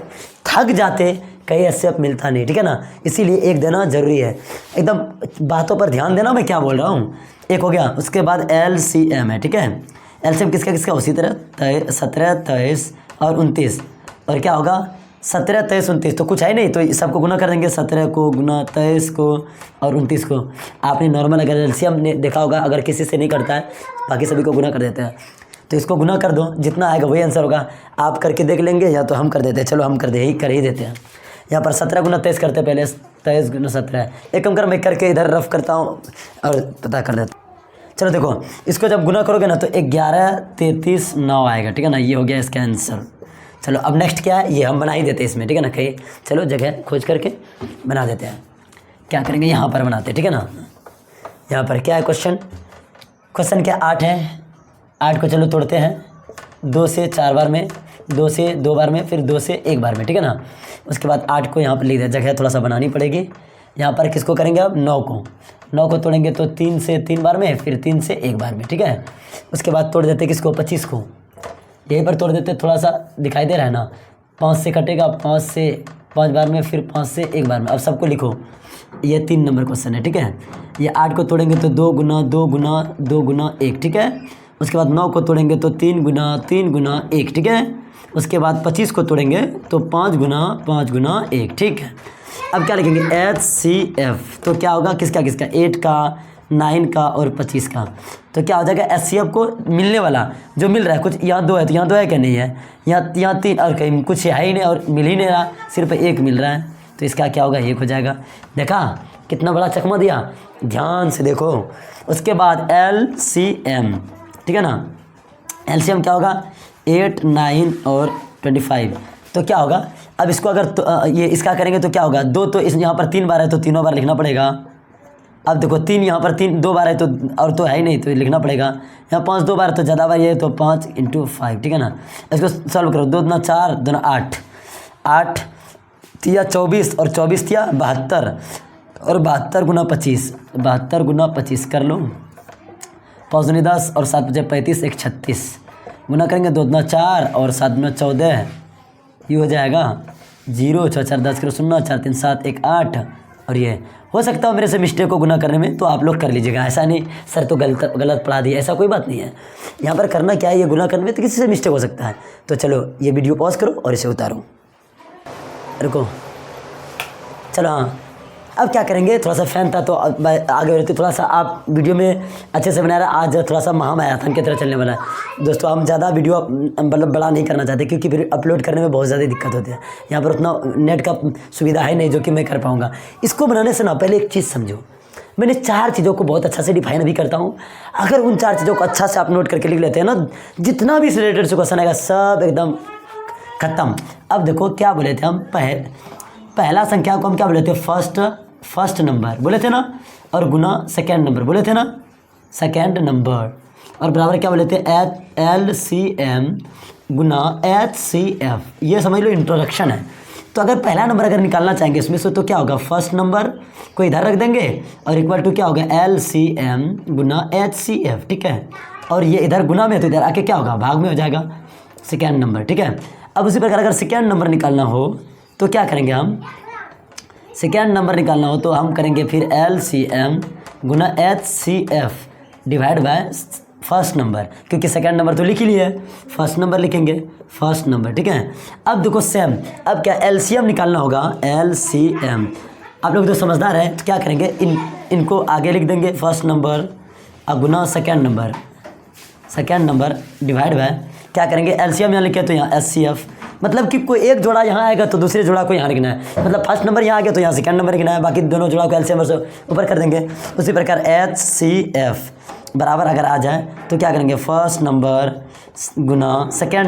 थक जाते, कहीं HCF मिलता नहीं, ठीक है ना। इसीलिए 1 देना जरूरी है, एकदम बातों पर ध्यान देना मैं क्या बोल रहा हूँ। 1 हो गया, उसके बाद LCM है, ठीक है। LCM किसका उसी तरह 17, 23 और 29, और क्या होगा 17, 23, 29, तो कुछ है नहीं, तो सबको गुना कर देंगे, 17 को गुना 23 को और 29 को। आपने नॉर्मल अगर LCM ने देखा होगा, अगर किसी से नहीं करता है बाकी सभी को गुना कर देते हैं, तो इसको गुना कर दो, जितना आएगा वही आंसर होगा। आप करके देख लेंगे या तो हम कर देते हैं, चलो हम कर ही देते हैं। यहाँ पर 17 गुना 23 करते हैं, पहले 23 गुना 17, एक कम कर, मैं करके इधर रफ करता हूँ और पता कर देता हूँ। चलो देखो, इसको जब गुना करोगे ना तो 11, 33, 9 आएगा, ठीक है ना। ये हो गया इसका आंसर। चलो अब नेक्स्ट क्या है, ये हम बना ही देते हैं इसमें, ठीक है ना। कहीं चलो जगह खोज करके बना देते हैं। क्या करेंगे, यहाँ पर बनाते हैं, ठीक है ना। यहाँ पर क्या है क्वेश्चन क्या 8 है। 8 को चलो तोड़ते हैं, 2 से 4 बार में, 2 से 2 बार में, फिर 2 से 1 बार में, ठीक है ना। उसके बाद 8 को यहाँ पर लिख दिया, जगह थोड़ा सा बनानी पड़ेगी। यहाँ पर किसको करेंगे अब, 9 को तोड़ेंगे तो 3 से 3 बार में, फिर 3 से 1 बार में, ठीक है। उसके बाद तोड़ देते किसको, 25 को, यहीं पर तोड़ देते, थोड़ा सा दिखाई दे रहा है ना। 5 से कटेगा, 5 से 5 बार में, फिर 5 से 1 बार में। अब सबको लिखो, ये 3 नंबर क्वेश्चन है, ठीक है। ये 8 को तोड़ेंगे तो 2 गुना 2 गुना 2 गुना 1, ठीक है। उसके बाद 9 को तोड़ेंगे तो 3 गुना 3 गुना 1, ठीक है। उसके बाद 25 को तोड़ेंगे तो 5 गुना 5 गुना 1, ठीक है। अब क्या लिखेंगे, HCF, तो क्या होगा, किसका 8 का, 9 का और 25 का। तो क्या हो जाएगा, HCF को मिलने वाला जो मिल रहा है, कुछ यहाँ 2 है तो यहाँ 2 है क्या, नहीं है, यहाँ 3 और कहीं कुछ है ही नहीं और मिल ही नहीं रहा, सिर्फ 1 मिल रहा है, तो इसका क्या होगा, 1 हो जाएगा। देखा कितना बड़ा चकमा दिया, ध्यान से देखो। उसके बाद LCM, ठीक है ना। LCM क्या होगा, 8, 9 और 25, तो क्या होगा। अब इसको अगर ये इसका करेंगे तो क्या होगा, 2 तो इस यहाँ पर 3 बार है तो तीनों बार लिखना पड़ेगा। अब देखो 3 यहाँ पर 2 बार है तो और तो है ही नहीं, तो लिखना पड़ेगा। यहाँ 5 2 बार तो ज़्यादा बार ये है तो 5 × 5, ठीक है ना। इसको सॉल्व करो, 2 दूना 4, 2 दूना 8, 8 तिया 24 और 24 तिया 72 और 72 गुना 25, 72 गुना 25 कर लो, 5 दूनी 10 और 7 बजे 35, 1 36 गुना करेंगे, 2 दूना 4 और 7 दूना 14, ये हो जाएगा 0, 6 4 10 करो 0, 4 3 7 1 8। और ये हो सकता है मेरे से मिस्टेक को गुना करने में, तो आप लोग कर लीजिएगा, ऐसा नहीं सर तो गलत पढ़ा दिया, ऐसा कोई बात नहीं है। यहाँ पर करना क्या है, ये गुना करने में तो किसी से मिस्टेक हो सकता है। तो चलो ये वीडियो पॉज करो और इसे उतारो, रुको, चलो। हाँ अब क्या करेंगे, थोड़ा सा फैन था तो आगे रहते, थोड़ा सा आप वीडियो में अच्छे से बना रहा। आज थोड़ा सा महामैराथन की तरह चलने वाला है दोस्तों। हम ज़्यादा वीडियो मतलब बड़ा नहीं करना चाहते, क्योंकि फिर अपलोड करने में बहुत ज़्यादा दिक्कत होती है। यहाँ पर उतना नेट का सुविधा है नहीं जो कि मैं कर पाऊँगा। इसको बनाने से ना पहले एक चीज़ समझो, मैंने 4 चीज़ों को बहुत अच्छा से डिफाइन भी करता हूँ। अगर उन 4 चीज़ों को अच्छा से आप नोट करके लिख लेते हैं ना, जितना भी इस रिलेटेड से क्वेश्चन आएगा सब एकदम खत्म। अब देखो क्या बोले थे हम, पहला संख्या को हम क्या बोले थे, फर्स्ट नंबर बोले थे ना, और गुना सेकेंड नंबर बोले थे ना, सेकेंड नंबर, और बराबर क्या बोले थे, LCM गुना HCF। ये समझ लो इंट्रोडक्शन है। तो अगर पहला नंबर अगर निकालना चाहेंगे इसमें से, तो क्या होगा, फर्स्ट नंबर को इधर रख देंगे और इक्वल टू क्या होगा, LCM गुना HCF, ठीक है। और ये इधर गुना में तो इधर आके क्या होगा, भाग में हो जाएगा सेकेंड नंबर, ठीक है। अब उसी प्रकार अगर सेकेंड नंबर निकालना हो तो क्या करेंगे, हम सेकेंड नंबर निकालना हो तो हम करेंगे फिर LCM Guna HCF divide by first number, क्योंकि सेकेंड नंबर तो लिख ही लिया है, फर्स्ट नंबर लिखेंगे, फर्स्ट नंबर, ठीक है। अब देखो सेम, अब क्या LCM निकालना होगा, LCM। आप लोग तो समझदार है, तो क्या करेंगे, इनको आगे लिख देंगे, फर्स्ट नंबर अब गुना सेकेंड नंबर डिवाइड बाय क्या करेंगे, LCM यहाँ लिखे तो यहाँ HCF। मतलब कि कोई एक जोड़ा यहाँ आएगा तो दूसरे जोड़ा को यहाँ लिखना है, मतलब फर्स्ट नंबर यहाँ आ गया तो यहाँ सेकंड नंबर लिखना है, बाकी दोनों जोड़ा को LCM से ऊपर कर देंगे। उसी प्रकार HCF बराबर अगर आ जाए तो क्या करेंगे, first number Guna second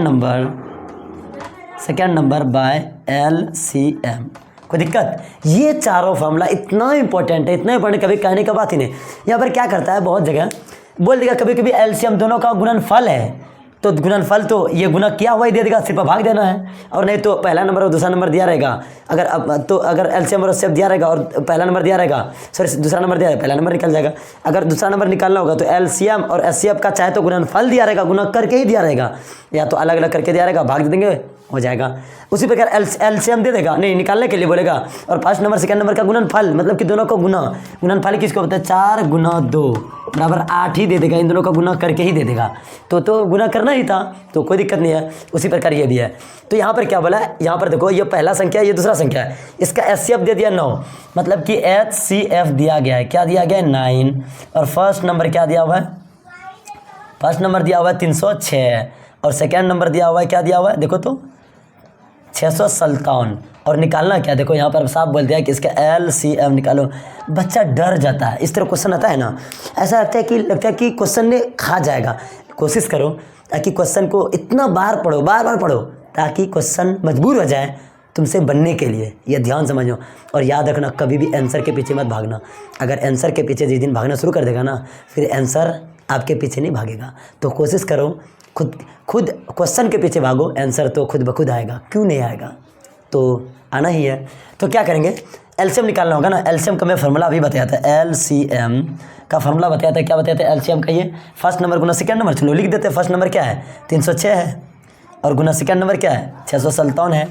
number by LCM। कोई दिक्कत? ये चारों फॉर्मूला इतना इंपॉर्टेंट है, कभी कहने का बात ही नहीं। यहाँ पर क्या करता है, बहुत जगह बोल देगा कभी कभी LCM दोनों का गुणनफल है, तो गुणनफल तो ये गुना किया हुआ ही दे देगा, सिर्फ भाग देना है। और नहीं तो पहला नंबर और दूसरा नंबर दिया रहेगा, अगर LCM और HCF दिया रहेगा और पहला नंबर दिया रहेगा, सॉरी दूसरा नंबर दिया रहेगा, पहला नंबर निकल जाएगा। अगर दूसरा नंबर निकालना होगा तो LCM और HCF का चाहे तो गुणनफल दिया रहेगा, गुना करके ही दिया रहेगा, या तो अलग अलग करके दिया रहेगा, भाग दे देंगे, हो जाएगा। उसी प्रकार LCM दे देगा, नहीं निकालने के लिए बोलेगा, और फर्स्ट नंबर सेकंड नंबर का गुणनफल, मतलब कि दोनों को गुणनफल किसको होता है, 4 गुना 2 बराबर 8 ही दे देगा, इन दोनों का गुना करके ही दे देगा। तो गुना करना ही था, तो कोई दिक्कत नहीं है। उसी प्रकार ये भी है। तो यहाँ पर क्या बोला है, यहाँ पर देखो ये पहला संख्या है, ये दूसरा संख्या है, इसका HCF दे दिया 9, मतलब कि HCF दिया गया है, क्या दिया गया है 9, और फर्स्ट नंबर क्या दिया हुआ है, फर्स्ट नंबर दिया हुआ है 306, और सेकेंड नंबर दिया हुआ है, क्या दिया हुआ है देखो तो 657। और निकालना क्या, देखो यहाँ पर साफ बोल दिया कि इसका LCM निकालो। बच्चा डर जाता है, इस तरह क्वेश्चन आता है ना, ऐसा लगता है कि क्वेश्चन ने खा जाएगा। कोशिश करो ताकि क्वेश्चन को इतना बार पढ़ो ताकि क्वेश्चन मजबूर हो जाए तुमसे बनने के लिए। ये ध्यान समझो और याद रखना, कभी भी आंसर के पीछे मत भागना। अगर आंसर के पीछे जिस दिन भागना शुरू कर देगा ना, फिर आंसर आपके पीछे नहीं भागेगा। तो कोशिश करो खुद क्वेश्चन के पीछे भागो, आंसर तो खुद ब खुद आएगा, क्यों नहीं आएगा, तो आना ही है। तो क्या करेंगे, LCM निकालना होगा ना। LCM का मैं फार्मूला अभी बताया था, LCM का फार्मूला बताया था, क्या बताया था LCM का, ये फर्स्ट नंबर गुना सेकेंड नंबर, चलो लिख देते हैं। फर्स्ट नंबर क्या है 306 है, और गुना सेकेंड नंबर क्या है 657 है,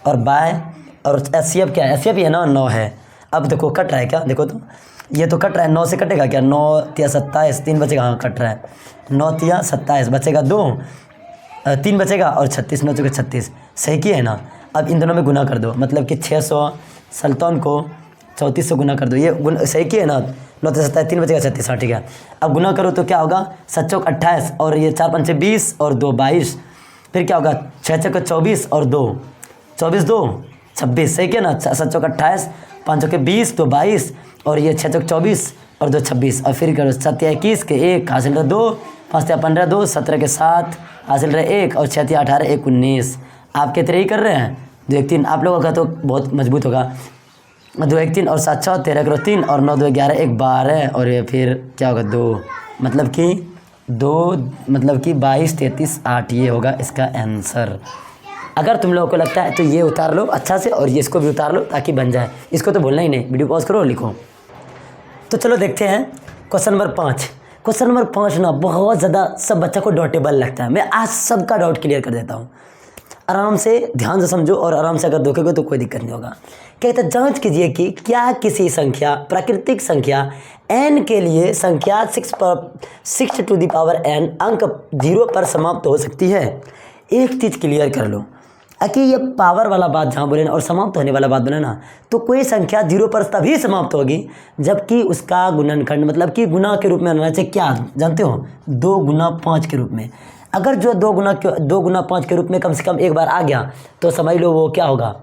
और बाय और HCF क्या है, HCF ये ना 9 है। अब देखो कट रहा है क्या, देखो तो ये तो कट रहा है, 9 से कटेगा क्या, 9 तिया 27, 3 बचेगा, हाँ कट रहा है, 9 तिया 27 बचेगा 2, 3 बचेगा और 36, 9 चौके 36, सही किया है ना। अब इन दोनों में गुना कर दो, मतलब कि 657 को 34 से गुना कर दो, ये सही किया है ना। 9 तिया 27, 3 बचेगा 36, हाँ ठीक है। अब गुना करो तो क्या होगा, 7 चौक 28 और ये 4 पंचे 20 और 2 22, फिर क्या होगा 6 चौके 24 और 2 24 2 26, सही किया ना। 7 चौक 28, 5 चौके 20 2 22 और ये 6 चौक 24 और 2 26, और फिर करो 7 तिया 21 के 1 हासिल रहे 2, 5 तिया 15 2, 17 के 7 हासिल रहे 1, और 6 तिया 18 1 19। आप कितने ही कर रहे हैं, 2 1 3, आप लोगों का तो बहुत मजबूत होगा। 2 1 3 और 7 6 13 करो 3 और 9 2 11 1 12, और ये फिर क्या होगा 2, मतलब कि 22 33 8, ये होगा इसका आंसर। अगर तुम लोगों को लगता है तो ये उतार लो अच्छा से, और ये इसको भी उतार लो ताकि बन जाए। इसको तो भूलना ही नहीं, वीडियो पॉज करो और लिखो। तो चलो देखते हैं क्वेश्चन नंबर 5। क्वेश्चन नंबर 5 ना बहुत ज़्यादा सब बच्चा को डाउटेबल लगता है। मैं आज सबका डाउट क्लियर कर देता हूँ, आराम से ध्यान से समझो, और आराम से अगर देखोगे तो कोई दिक्कत नहीं होगा। कहते हैं जांच कीजिए कि क्या किसी संख्या प्राकृतिक संख्या n के लिए संख्या 6 टू दी पावर n अंक 0 पर समाप्त हो सकती है। एक चीज़ क्लियर कर लो कि ये पावर वाला बात जहाँ बोले ना और समाप्त होने वाला बात बोले ना, तो कोई संख्या 0 पर तभी समाप्त होगी जबकि उसका गुणनखंड मतलब कि गुना के रूप में आना चाहिए। क्या जानते हो, 2 गुना 5 के रूप में। अगर जो 2 गुना 5 के रूप में कम से कम एक बार आ गया तो समझ लो वो क्या होगा,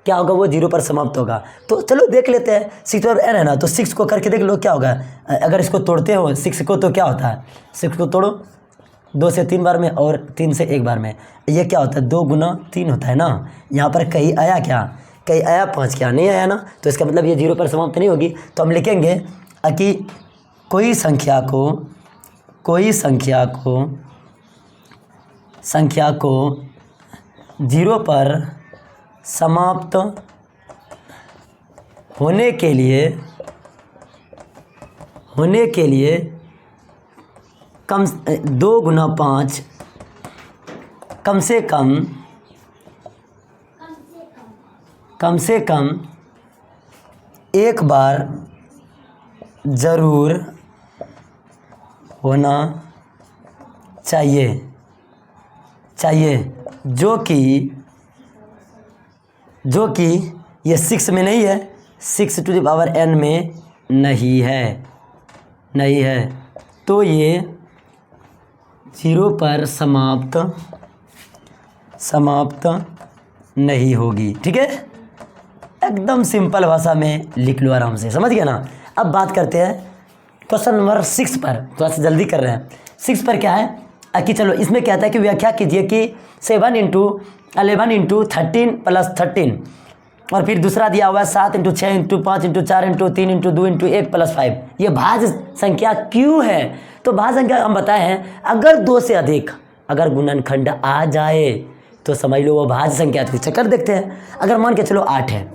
वो 0 पर समाप्त होगा। तो चलो देख लेते हैं। 6 पर n है ना, तो 6 को करके देख लो क्या होगा। अगर इसको तोड़ते हो 6 को तो क्या होता है, 6 को तोड़ो 2 से 3 बार में और 3 से 1 बार में, ये क्या होता है 2 गुना 3 होता है ना। यहाँ पर कहीं आया क्या, कहीं आया 5 क्या, नहीं आया ना, तो इसका मतलब ये 0 पर समाप्त नहीं होगी। तो हम लिखेंगे कि कोई संख्या को 0 पर समाप्त होने के लिए कम 2 गुना 5 कम से कम एक बार ज़रूर होना चाहिए जो कि ये 6 में नहीं है, 6 टू द पावर n में नहीं है, तो ये 0 पर समाप्त नहीं होगी। ठीक है, एकदम सिंपल भाषा में लिख लो, आराम से समझ गया ना। अब बात करते हैं क्वेश्चन नंबर 6 पर, थोड़ा सा जल्दी कर रहे हैं। 6 पर क्या है, कि चलो इसमें क्या था कि व्याख्या कीजिए कि 7 इंटू 11 इंटू 13 प्लस 13, और फिर दूसरा दिया हुआ है 7 into 6 into 5 into 4 into 3 into 2 into 1 plus 5। ये भाज्य संख्या क्यों है? तो भाज्य संख्या हम बताए हैं, अगर 2 से अधिक अगर गुणनखंड आ जाए तो समझ लो वो भाज्य संख्या। तो चक्कर देखते हैं। अगर मान के चलो 8 है,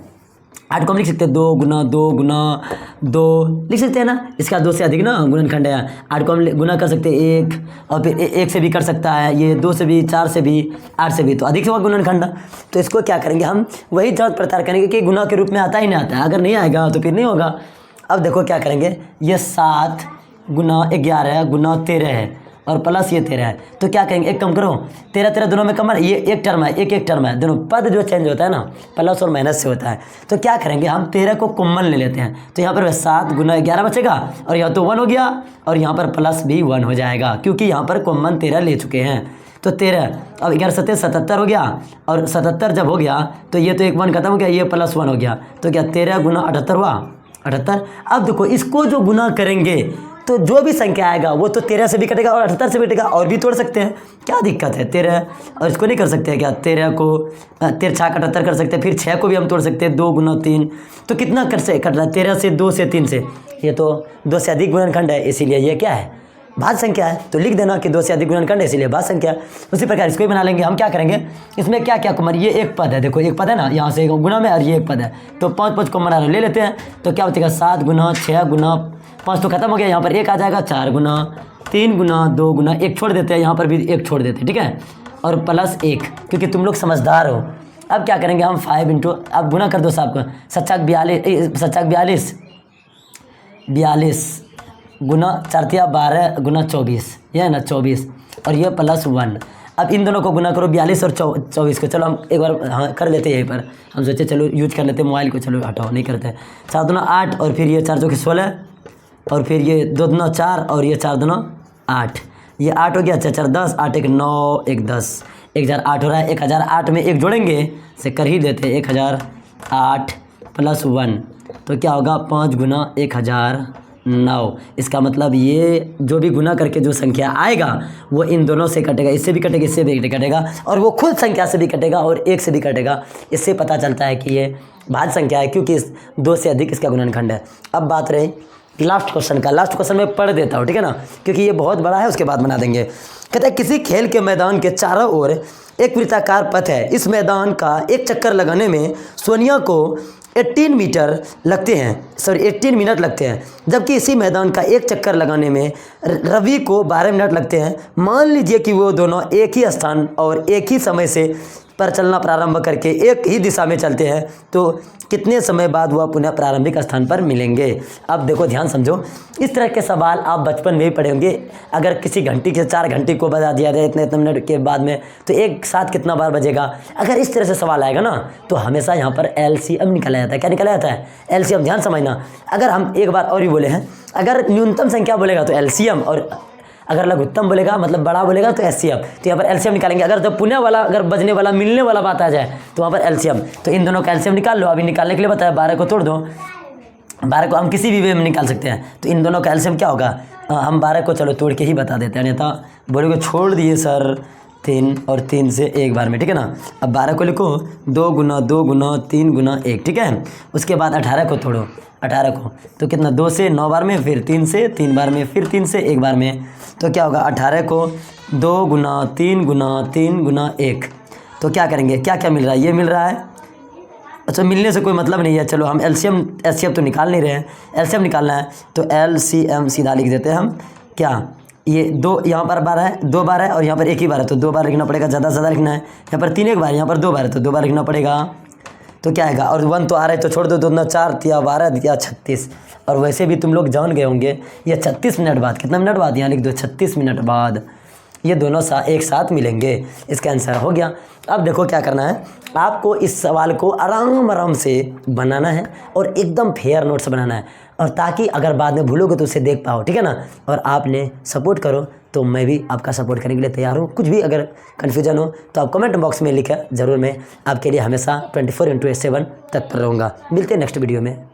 8 को हम लिख सकते हैं 2 गुना 2 गुना 2 लिख सकते हैं ना। इसका 2 से अधिक ना गुणनखंड है। 8 को हम गुना कर सकते हैं 1, और फिर 1 से भी कर सकता है, ये 2 से भी, 4 से भी, 8 से भी, तो अधिक से होगा गुणनखंड। तो इसको क्या करेंगे हम, वही जांच पड़ताल करेंगे कि गुना के रूप में आता ही नहीं आता है। अगर नहीं आएगा तो फिर नहीं होगा। अब देखो क्या करेंगे, ये 7 गुना 11 गुना 13 है और प्लस ये 13 है। तो क्या करेंगे, एक कम करो, 13 दोनों में कम है, ये एक टर्म है, एक टर्म है, दोनों पद जो चेंज होता है ना प्लस और माइनस से होता है। तो क्या करेंगे, हम 13 को कॉमन ले लेते हैं। तो यहाँ पर 7 गुना 11 बचेगा, और यहाँ तो 1 हो गया, और यहाँ पर प्लस भी 1 हो जाएगा, क्योंकि यहाँ पर कॉमन 13 ले चुके हैं। तो 13, अब 11 7 77 हो गया, और 77 जब हो गया तो ये तो एक 1 खत्म हो गया, ये प्लस 1 हो गया। तो क्या 13 गुना 78 हुआ, 78। अब देखो इसको जो गुना करेंगे तो जो भी संख्या आएगा वो तो 13 से भी कटेगा और 78 से भी कटेगा, और भी तोड़ सकते हैं, क्या दिक्कत है। 13 और इसको नहीं कर सकते हैं क्या, 13 को 13 6 78 कर सकते हैं, फिर 6 को भी हम तोड़ सकते हैं, 2 गुना 3। तो कितना कट रहा है, 13 से, 2 से, 3 से, ये तो 2 से अधिक गुणनखंड है, इसीलिए ये क्या है, भाज्य संख्या है। तो लिख देना कि 2 से अधिक गुणनखंड है, इसीलिए भाज्य संख्या। उसी प्रकार इसको भी बना लेंगे। हम क्या करेंगे, इसमें क्या क्या कॉमन, ये एक पद है, देखो एक पद है ना, यहाँ से गुना में, और ये एक पद है, तो 5 कॉमन ले लेते हैं। तो क्या बचेगा, 7 गुना 6 गुना 5 तो खत्म हो गया, यहाँ पर 1 आ जाएगा, 4 गुना 3 गुना 2 गुना 1 छोड़ देते हैं, यहाँ पर भी 1 छोड़ देते हैं, ठीक है, और प्लस 1, क्योंकि तुम लोग समझदार हो। अब क्या करेंगे हम 5 इंटू, अब गुना कर दो साहब को, 42 गुना 4 12 गुना 24, ये है ना 24, और ये प्लस 1। अब इन दोनों को गुना करो, 42 और 24 को। चलो हम एक बार हाँ कर लेते हैं, यहीं पर हम सोचे चलो यूज कर लेते हैं मोबाइल को, चलो हटाओ नहीं करते। 4 दूना 8, और फिर ये 4 चौके 16, और फिर ये 2 दूना 4, और ये 4 दूना 8, ये 8 हो गया, 4 4 10, 8 1 9 1 10, 1008 हो रहा है। 1008 में 1 जोड़ेंगे से कर ही देते, 1008 प्लस 1, तो क्या होगा 5 गुना 1009। इसका मतलब ये जो भी गुना करके जो संख्या आएगा वो इन दोनों से कटेगा, इससे भी कटेगा, इससे भी कटेगा, और वो खुद संख्या से भी कटेगा और 1 से भी कटेगा। इससे पता चलता है कि ये भाज्य संख्या है, क्योंकि इस 2 से अधिक इसका गुणनखंड है। अब बात रही लास्ट क्वेश्चन का। लास्ट क्वेश्चन मैं पढ़ देता हूँ, ठीक है ना, क्योंकि ये बहुत बड़ा है, उसके बाद बना देंगे। कहता है किसी खेल के मैदान के चारों ओर एक वृत्ताकार पथ है। इस मैदान का एक चक्कर लगाने में सोनिया को 18 मिनट लगते हैं, जबकि इसी मैदान का एक चक्कर लगाने में रवि को 12 मिनट लगते हैं। मान लीजिए कि वो दोनों एक ही स्थान और एक ही समय से पर चलना प्रारंभ करके एक ही दिशा में चलते हैं, तो कितने समय बाद वह पुनः प्रारंभिक स्थान पर मिलेंगे। अब देखो ध्यान समझो, इस तरह के सवाल आप बचपन में भी पढ़े होंगे। अगर किसी घंटी के 4 घंटी को बजा दिया जाए इतने इतने मिनट के बाद में, तो एक साथ कितना बार बजेगा। अगर इस तरह से सवाल आएगा ना, तो हमेशा यहाँ पर LCM निकाला जाता है। क्या निकाला जाता है, LCM। ध्यान समझना, अगर हम एक बार और भी बोले हैं, अगर न्यूनतम संख्या बोलेगा तो LCM, और अगर लघुत्तम बोलेगा मतलब बड़ा बोलेगा तो SCM। तो यहाँ पर LCM निकालेंगे। अगर जब पुण्य वाला, अगर बजने वाला, मिलने वाला बात आ जाए तो वहाँ पर LCM। तो इन दोनों का LCM निकाल लो। अभी निकालने के लिए बताया, 12 को तोड़ दो, 12 को हम किसी भी वे में निकाल सकते हैं। तो इन दोनों का LCM क्या होगा, हम 12 को चलो तोड़ के ही बता देते हैं, नहीं तो बोलोगे छोड़ दिए सर 3 और 3 से एक बार में, ठीक है ना। अब 12 को लिखो 2 गुना 2 गुना 3 गुना 1, ठीक है। उसके बाद 18 को तोड़ो, 18 को तो कितना, 2 से 9 बार में, फिर 3 से 3 बार में, फिर 3 से 1 बार में। तो क्या होगा, 18 को 2 गुना 3 गुना 3 गुना 1। तो क्या करेंगे, क्या क्या मिल रहा है, ये मिल रहा है। अच्छा, मिलने से कोई मतलब नहीं है, चलो हम LCM SCM तो निकाल नहीं रहे हैं, LCM निकालना है। तो LCM सीधा लिख देते हैं हम। क्या, ये 2 यहाँ पर बार है, 2 बार है, और यहाँ पर 1 ही बार है, तो 2 बार लिखना पड़ेगा, ज़्यादा से ज़्यादा लिखना है। यहाँ पर 3 एक बार, यहाँ पर 2 बार है, तो 2 बार लिखना पड़ेगा। तो क्या आएगा, और 1 तो आ रहा है तो छोड़ दो, 2 दूना 4 या 12 या 36। और वैसे भी तुम लोग जान गए होंगे, ये 36 मिनट बाद, कितना मिनट बाद, यहाँ लिख दो 36 मिनट बाद ये दोनों एक साथ मिलेंगे। इसका आंसर हो गया। अब देखो क्या करना है, आपको इस सवाल को आराम आराम से बनाना है और एकदम फेयर नोट से बनाना है, और ताकि अगर बाद में भूलोगे तो उसे देख पाओ, ठीक है ना। और आपने सपोर्ट करो तो मैं भी आपका सपोर्ट करने के लिए तैयार हूँ। कुछ भी अगर कन्फ्यूजन हो तो आप कमेंट बॉक्स में लिखें, ज़रूर मैं आपके लिए हमेशा 24/7 तत्पर रहूँगा। मिलते हैं नेक्स्ट वीडियो में।